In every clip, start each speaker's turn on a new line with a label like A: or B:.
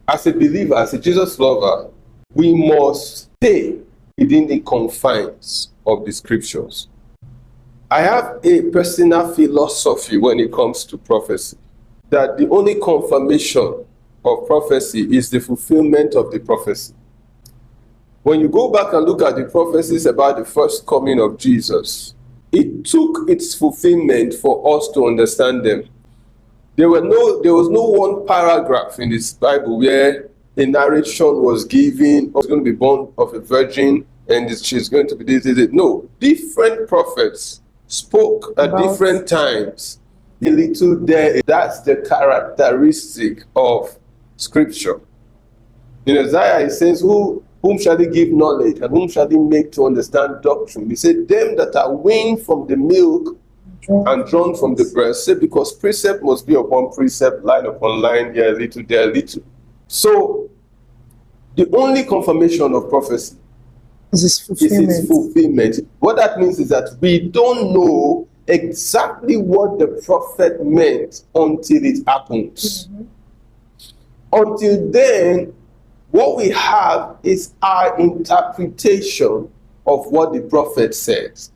A: as a believer, as a Jesus lover, we must stay within the confines of the scriptures. I have a personal philosophy when it comes to prophecy, that the only confirmation of prophecy is the fulfillment of the prophecy. When you go back and look at the prophecies about the first coming of Jesus, it took its fulfillment for us to understand them. There was no one paragraph in this Bible where a narration was given, was going to be born of a virgin, and she's going to be this. No, different prophets spoke at different times. A little there, that's the characteristic of Scripture. In Isaiah, it says, whom shall he give knowledge, and whom shall he make to understand doctrine? He said, them that are weaned from the milk and drawn from the breast, say, because precept must be upon precept, line upon line, here a little, there a little. So, the only confirmation of prophecy is its fulfillment. What that means is that we don't know exactly what the prophet meant until it happens. Until then, what we have is our interpretation of what the prophet says.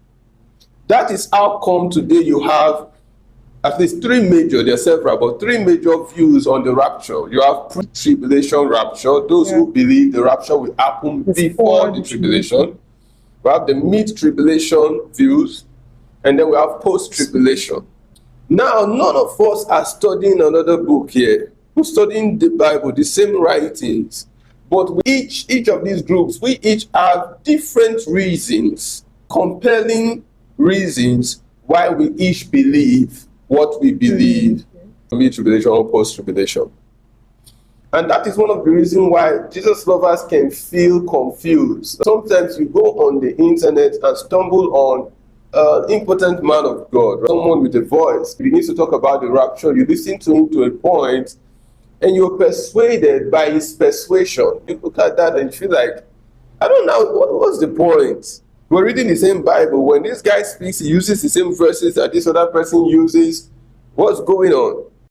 A: That is how come today you have at least there are several, but three major views on the rapture. You have pre-tribulation rapture, those who believe the rapture will happen before the tribulation. We have the mid-tribulation views, and then we have post-tribulation. Now, none of us are studying another book here. We're studying the Bible, the same writings. But each of these groups, we each have different reasons, compelling reasons why we each believe what we believe, mid-tribulation or post-tribulation. And that is one of the reasons why Jesus lovers can feel confused. Sometimes you go on the internet and stumble on an important man of God, someone with a voice. He needs to talk about the rapture. You listen to him to a point, and you're persuaded by his persuasion. You look at that and you feel like, I don't know, what's the point? We're reading the same Bible. When this guy speaks, he uses the same verses that this other person uses. What's going on?